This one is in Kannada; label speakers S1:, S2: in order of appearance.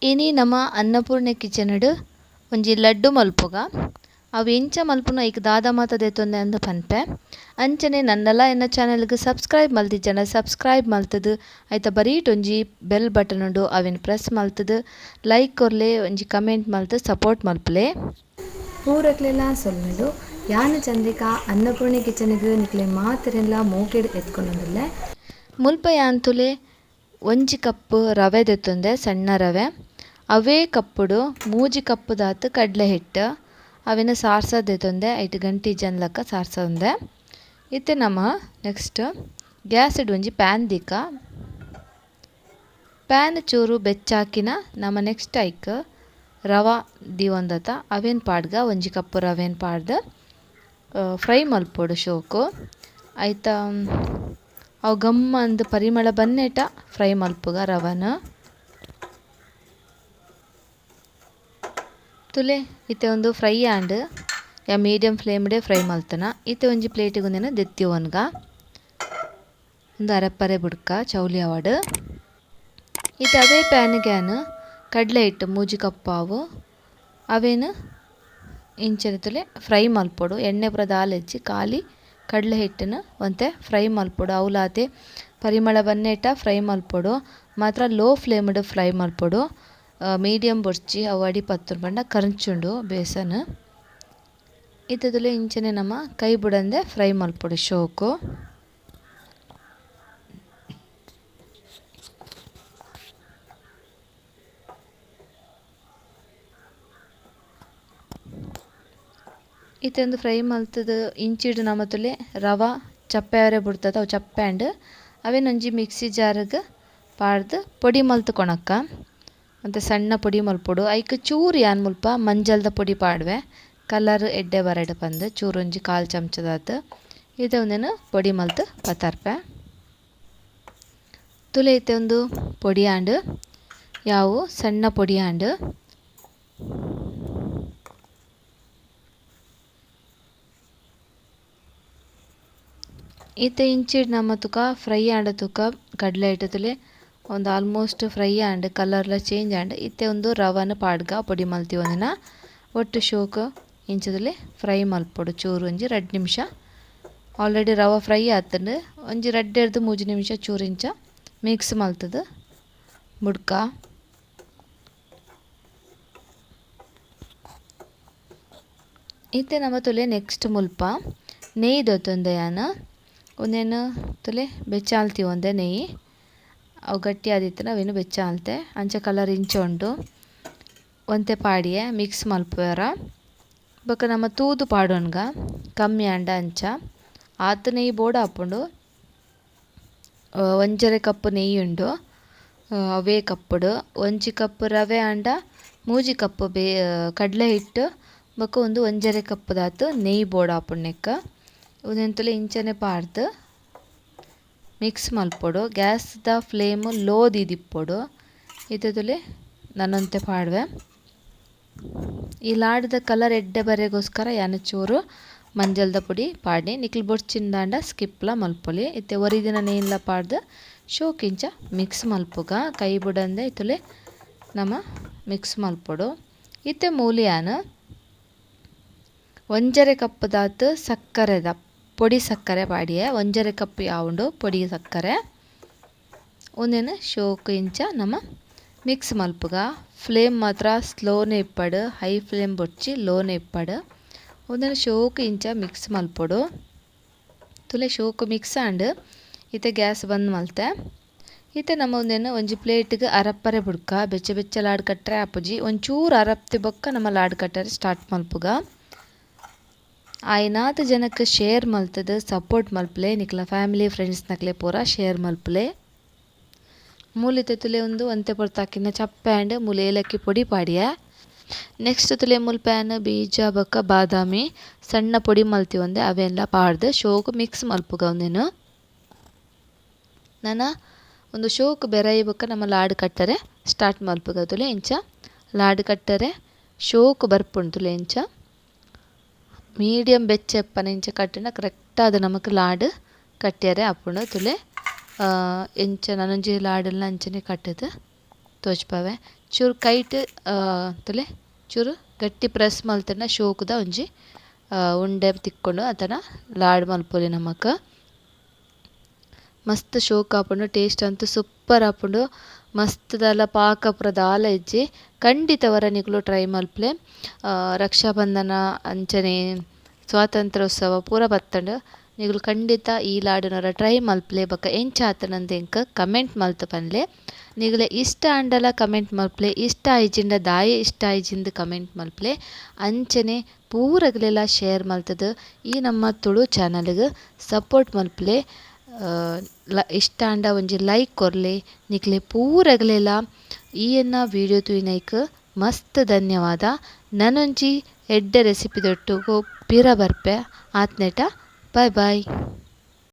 S1: ಇನಿ ನಮ್ಮ ಅನ್ನಪೂರ್ಣೆ ಕಿಚನ್ಡ್ ಒಂಜಿ ಲಡ್ಡು ಮಲ್ಪುಗ ಅವು ಎಂಚ ಮಲ್ಪುನ ಐಕ್ ದಾದ ಮಾತ ದೆತೊಂದೆ ಅಂದ್ ಪನ್ಪೆ. ಅಂಚನೆ ನನ್ನಲ ಎನ್ನ ಚಾನೆಲ್ಗ್ ಸಬ್ಸ್ಕ್ರೈಬ್ ಮಲ್ತಿಜ್ಜನ ಸಬ್ಸ್ಕ್ರೈಬ್ ಮಲ್ತದ್ ಐತ ಬರೀಟ್ ಒಂಜಿ ಬೆಲ್ ಬಟನ್ ಉಂಡು ಅವೆನ್ ಪ್ರೆಸ್ ಮಲ್ತದ್ ಲೈಕ್ ಕೊರ್ಲೆ ಒಂಜಿ ಕಮೆಂಟ್ ಮಲ್ತ್ ಸಪೋರ್ಟ್ ಮಲ್ಪಲೆ.
S2: ಪೂರಕ್ಲೆಲ್ಲ ಸೊಲ್ಮೆಲು ಯಾನ್ ಚಂದ್ರಿಕಾ ಅನ್ನಪೂರ್ಣೆ ಕಿಚನ್ಗ್ ನಿಕ್ಲೆ ಮಾತೆರೆಲ್ಲ ಮೋಕೆಡ್ ಎತ್ಕೊಂಡೊಂದುಲ್ಲೆ.
S1: ಮುಲ್ಪ ಯಾನ್ ತುಲೆ ಒಂಜಿ ಕಪ್ ರವೆ ದೆತ್ತೊಂದೆ ಸಣ್ಣ ರವೆ. ಅವೇ ಕಪ್ಪುಡು ಮೂಜಿ ಕಪ್ ದಾತ್ ಕಡ್ಲೆ ಹಿಟ್ಟು ಅವೆನ ಸಾರ್ಸ ದೆತೊಂದೆ ಐಟ್ ಗಂಟಿ ಜನಲಕ ಸಾರ್ಸೊಂದೆ. ಇತ್ತೆ ನಮ ನೆಕ್ಸ್ಟ್ ಗ್ಯಾಸ್ ಇಡ್ ಒಂಜಿ ಪ್ಯಾನ್ ದಿಕ್ಕ. ಪ್ಯಾನ್ ಚೂರು ಬೆಚ್ಚಾಕಿನ ನಮ ನೆಕ್ಸ್ಟ್ ಐಕ್ ರವ ದಿವೊಂದತ ಅವೆನ್ ಪಾಡ್ಗ ಒಂಜಿ ಕಪ್ ರವೆನ್ ಪಾಡ್ದು ಫ್ರೈ ಮಲ್ಪೊಡು ಶೋಕು. ಐತ ಅವು ಗಮ್ಮ ಅಂದ್ ಪರಿಮಳ ಬನ್ನೆಟ ಫ್ರೈ ಮಲ್ಪುಗ ರವನ. ತುಲೆ ಇತ್ತೆ ಒಂದು ಫ್ರೈ ಆಂಡ್ ಯಾ ಮೀಡಿಯಂ ಫ್ಲೇಮ್ಡೆ ಫ್ರೈ ಮಲ್ತನ. ಇತ್ತೆ ಒಂಜಿ ಪ್ಲೇಟಿಗೆ ಒಂದೆನ ದೆತ್ತಿವನ್ಗ ಒಂದು ಅರೆಪ್ಪರೆ ಬುಡ್ಕ ಚೌಲಿ ಅವಡ್. ಇತ್ತೆ ಅವೇ ಪ್ಯಾನ್ಗ್ಯಾನ್ ಕಡ್ಲೆ ಹಿಟ್ಟು ಮೂಜಿ ಕಪ್ ಆವು ಅವೇನು ಇಂಚನೆ ತುಲೆ ಫ್ರೈ ಮಲ್ಪೊಡು. ಎಣ್ಣೆ ಪುರ ದಾಲೆಜ್ಜಿ ಖಾಲಿ ಕಡ್ಲೆ ಹಿಟ್ಟನ್ನು ಒಂತೆ ಫ್ರೈ ಮಲ್ಪೊಡು. ಅವಲಾತೆ ಪರಿಮಳ ಬನ್ನೆಟ ಫ್ರೈ ಮಲ್ಪೊಡು. ಮಾತ್ರ ಲೋ ಫ್ಲೇಮ್ಡ್ ಫ್ರೈ ಮಲ್ಪೊಡು. ಮೀಡಿಯಂ ಬೊಡ್ಚಿ ಅವು ಅಡಿ ಪತ್ತುಂಡು ಪಂಡ ಕರ್ಂಚುಂಡು ಬೇಸನ್. ಇತ್ತದಲೆ ಇಂಚನೆ ನಮ ಕೈ ಬುಡಂದೆ ಫ್ರೈ ಮಲ್ಪೊಡು ಶೋಕು. ಇತ್ತೆ ಒಂದು ಫ್ರೈ ಮಲ್ತದ ಇಂಚಿಡ್ ನಮ ತುಲೆ ರವ ಚಪ್ಪೆ ಅವರೆ ಬುಡ್ತದ ಅವು ಚಪ್ಪೆ ಆಂಡ್ ಅವೇನೊಂಜಿ ಮಿಕ್ಸಿ ಜಾರ್ಗ್ ಪಾಡ್ದು ಪೊಡಿ ಮಲ್ತ್ ಕೊಣಕ್ಕ ಮತ್ತು ಸಣ್ಣ ಪೊಡಿ ಮಲ್ಪೊಡು. ಐಕ್ ಚೂರು ಯಾನ್ ಮುಲ್ಪ ಮಂಜಲ್ದ ಪೊಡಿ ಪಾಡ್ವೆ ಕಲರ್ ಎಡ್ಡೆ ಬರಡ್ ಪಂದ್ ಚೂರು ಒಂಜಿ ಕಾಲ್ ಚಮಚದಾತ್ ಇತ್ತೆ ಒಂದೇನು ಪೊಡಿ ಮಲ್ತ್ ಪತರ್ಪೆ. ತುಲೆ ಇತ್ತೆ ಒಂದು ಪೊಡಿ ಆಂಡ್ ಯಾವು ಸಣ್ಣ ಪೊಡಿ ಆಂಡ್ ಇತ್ತೆ ಇಂಚಿಡ್ ನಮ ತುಕ ಫ್ರೈ ಆಂಡ್ ತುಕ ಕಡ್ಲೆ ಹಿಟ್ಟು ತುಲೆ ಒಂದು ಆಲ್ಮೋಸ್ಟ್ ಫ್ರೈ ಆಂಡ್ ಕಲರ್ಲ ಚೇಂಜ್ ಆಂಡ್ ಇತ್ತೆ ಒಂದು ರವನ ಪಾಡ್ಗ ಪೊಡಿ ಮಲ್ತಿ ಒಂದಿನ ಒಟ್ಟು ಶೋಕು ಇಂಚದಲ್ಲಿ ಫ್ರೈ ಮಲ್ಪೊಡು ಚೂರು ಒಂಜಿ 2 ನಿಮಿಷ. ಆಲ್ರೆಡಿ ರವ ಫ್ರೈ ಆತಂಡು ಒಂಜಿ 2-3 ನಿಮಿಷ ಚೂರು ಇಂಚ ಮಿಕ್ಸ್ ಮಲ್ತದು ಬುಡ್ಕ. ಇತ್ತೆ ನಮ ತುಲೆ ನೆಕ್ಸ್ಟ್ ಮುಲ್ಪ ನೆಯ್ಯಿ ದೊತ್ತೊಂದೆ ಯಾನ್ ಒಂದೇನು ತುಲೆ ಬೆಚ್ಚಾಲ್ತಿ ಒಂದೆ ನೆಯ್ಯಿ ಅವು ಗಟ್ಟಿ ಆದಿತ್ತನ ಅವೇನು ಬೆಚ್ಚಾಲ್ತೆ ಅಂಚ ಕಲರ್ ಇಂಚ ಉಂಡು ಒಂತೆ ಪಾಡಿಯೆ ಮಿಕ್ಸ್ ಮಲ್ಪುವೆರ. ಬೊಕ ನಮ್ಮ ತೂದು ಪಾಡೋನ್ಗ ಕಮ್ಮಿ ಆಂಡ ಅಂಚ ಆತು ನೆಯ್ಯಿ ಬೋಡ ಆಪುಂಡು. 1.5 ಕಪ್ ನೆಯ್ಯಿ ಉಂಡು ಅವೇ ಕಪ್ಪುಡು 1 ಕಪ್ ರವೆ ಆಂಡ 3 ಕಪ್ ಕಡ್ಲೆ ಹಿಟ್ಟು ಬೊಕ ಒಂದು 1.5 ಕಪ್ ದಾತು ನೆಯ್ಯಿ ಬೋಡ ಆಪುಂಡು ನೆಕ್ಕ. ಒಂದೆಂತಲೇ ಇಂಚನೆ ಪಾಡ್ದು ಮಿಕ್ಸ್ ಮಲ್ಪೊಡು. ಗ್ಯಾಸ್ದ ಫ್ಲೇಮ್ ಲೋ ದಿಪ್ಪೊಡು. ಇತ್ತುಲೆ ನನ್ನೊಂತೆ ಪಾಡ್ವೆ. ಈ ಲಾಡ್ದ ಕಲರ್ ಎಡ್ಡೆ ಬರೆಗೋಸ್ಕರ ಯಾನ್ ಚೂರು ಮಂಜಲ್ದ ಪೊಡಿ ಪಾಡ್ನಿ ನಿಕ್ಲ್ ಬೊಡ್ಚಿಂದಾಂಡ ಸ್ಕಿಪ್ಲ ಮಲ್ಪೊಲಿ. ಇತ್ತೆ ಒರಿದಿನ ನೇನ್ಲ ಪಾಡ್ದು ಶೋಕಿಂಚ ಮಿಕ್ಸ್ ಮಲ್ಪುಗ ಕೈ ಬುಡಂದೆ ಇತ್ತುಲೆ ನಮ ಮಿಕ್ಸ್ ಮಲ್ಪೊಡು. ಇತ್ತೆ ಮೂಲು ಯಾನ್ 1.5 ಕಪ್ ದಾತ್ ಸಕ್ಕರೆದ ಪೊಡಿ ಸಕ್ಕರೆ ಪಾಡಿಯೆ 1.5 ಕಪ್ ಯಾವುಂಡು ಪೊಡಿ ಸಕ್ಕರೆ ಒಂದೇನು ಶೋಕು ಇಂಚ ನಮ ಮಿಕ್ಸ್ ಮಲ್ಪುಗ. ಫ್ಲೇಮ್ ಮಾತ್ರ ಸ್ಲೋನೆ ಇಪ್ಪಡ್ ಹೈ ಫ್ಲೇಮ್ ಬೊಡ್ಚಿ ಲೋನೆ ಇಪ್ಪಡ್ ಒಂದೇನು ಶೋಕು ಇಂಚ ಮಿಕ್ಸ್ ಮಲ್ಪೊಡು. ತುಲೆ ಶೋಕು ಮಿಕ್ಸ್ ಆಂಡ್ ಇತ್ತೆ ಗ್ಯಾಸ್ ಬಂದ್ ಮಲ್ತೆ. ಇತ್ತೆ ನಮ ಒಂದೇನು ಒಂಜಿ ಪ್ಲೇಟ್ಗ್ ಅರಪ್ಪರೆ ಬುಡ್ಕ ಬೆಚ್ಚ ಬೆಚ್ಚ ಲಾಡ್ ಕಟ್ಟರೆ ಆಪುಜಿ ಒಂಚೂರು ಅರಪ್ತಿ ಬೊಕ್ಕ ನಮ ಲಾಡ್ ಕಟ್ಟರೆ ಸ್ಟಾರ್ಟ್ ಮಲ್ಪುಗ. ಆಯ್ನಾತ್ ಜನಕ್ ಶೇರ್ ಮಲ್ತದ್ ಸಪೋರ್ಟ್ ಮಲ್ಪಲೆ ನಿಕ್ಲ ಫ್ಯಾಮಿಲಿ ಫ್ರೆಂಡ್ಸ್ ನಕ್ಲೆ ಪೂರ ಶೇರ್ ಮಲ್ಪಲೆ. ಮೂಲಿತೆ ತುಲೆ ಒಂದು ಒಂತೆ ಪೊರ್ತಾಕಿನ ಚಪ್ಪೆ ಆಂಡ್ ಮೂಲು ಏಲಕ್ಕಿ ಪೊಡಿ ಪಾಡಿಯೆ. ನೆಕ್ಸ್ಟ್ ತುಲೆ ಮುಲ್ಪೆನ್ ಬೀಜ ಬೊಕ ಬಾದಾಮಿ ಸಣ್ಣ ಪೊಡಿ ಮಲ್ತಿ ಒಂದೆ ಅವೆಲ್ಲ ಪಾಡ್ದು ಶೋಕು ಮಿಕ್ಸ್ ಮಲ್ಪುಗ ಒಂದೇನು. ನನ ಒಂದು ಶೋಕು ಬೆರೈ ಬೊಕ ನಮ್ಮ ಲಾಡ್ ಕಟ್ಟರೆ ಸ್ಟಾರ್ಟ್ ಮಲ್ಪುಗ ತುಲೆ ಇಂಚ ಲಾಡ್ ಕಟ್ಟರೆ ಶೋಕು ಬರ್ಪುಂಡು ತುಲೆ ಇಂಚ ಮೀಡಿಯಂ ಬೆಚ್ಚೆಪ್ಪನ ಇಂಚ ಕಟ್ಟಿನ ಕರೆಕ್ಟ್ ಆದ್ ನಮಕ್ ಲಾಡ್ ಕಟ್ಟಿಯರೆ ಆಪುಂಡು ತುಲೆ ಎಂಚ ನನೊಂಜಿ ಲಾಡ್ಲ ಅಂಚನೆ ಕಟ್ಟುದು ತೋಜ್ಪಾವೆ ಚೂರು ಕೈಟ್ ತಲೆ ಚೂರು ಗಟ್ಟಿ ಪ್ರೆಸ್ ಮಲ್ತನ ಶೋಕುದ ಒಂಜಿ ಉಂಡೆ ತಿಕ್ಕೊಂಡು ಅತನ ಲಾಡ್ ಮಲ್ಪೊಲಿ ನಮಕ್ ಮಸ್ತ್ ಶೋಕ್ ಆಪುಂಡು ಟೇಸ್ಟ್ ಅಂತೂ ಸೂಪರ್ ಆಪುಂಡು ಮಸ್ತ್ ದಾಲ ಪಾಕ ಪೂರ ದಾಲ ಇಜ್ಜಿ ಖಂಡಿತ ವರ ನಿಕುಲು ಟ್ರೈ ಮಲ್ಪಲೆ ರಕ್ಷಾಬಂಧನ ಅಂಚನೆ ಸ್ವಾತಂತ್ರ್ಯೋತ್ಸವ ಪೂರ ಬತ್ತಂಡು ನಿಕುಲು ಖಂಡಿತ ಈ ಲಾಡುನರ ಟ್ರೈ ಮಲ್ಪಲೆ ಬೊಕ ಎಂಚ ಆತನಂತ ಎಂಕ್ ಕಮೆಂಟ್ ಮಲ್ತ್ ಪನ್ಲೆ ನಿಗುಲೆ ಇಷ್ಟ ಆಂಡಲ ಕಮೆಂಟ್ ಮಲ್ಪಲೆ ಇಷ್ಟ ಆಯ್ಜಿಂಡ ದಾಯೆ ಇಷ್ಟ ಆಯ್ಜಿಂದು ಕಮೆಂಟ್ ಮಲ್ಪಲೆ ಅಂಚನೆ ಪೂರಗಲೆಲ್ಲ ಶೇರ್ ಮಲ್ತದು ಈ ನಮ್ಮ ತುಳು ಚಾನಲ್ಗೆ ಸಪೋರ್ಟ್ ಮಲ್ಪಲೆ ಇಷ್ಟ ಆಂಡ ಒಂಜಿ ಲೈಕ್ ಕೊರ್ಲೆ ನಿಕ್ಲೆ ಪೂರಗಲೆಲ್ಲ ಈಯನ್ನ ವಿಡಿಯೋ ತೂಯಿನೈಕ್ ಮಸ್ತ್ ಧನ್ಯವಾದ ನನೊಂಜಿ ಎಡ್ಡೆ ರೆಸಿಪಿ ದೊಟ್ಟು ಪಿರ ಬರ್ಪೆ ಆತ್ನೆಟ ಬಾಯ್ ಬಾಯ್.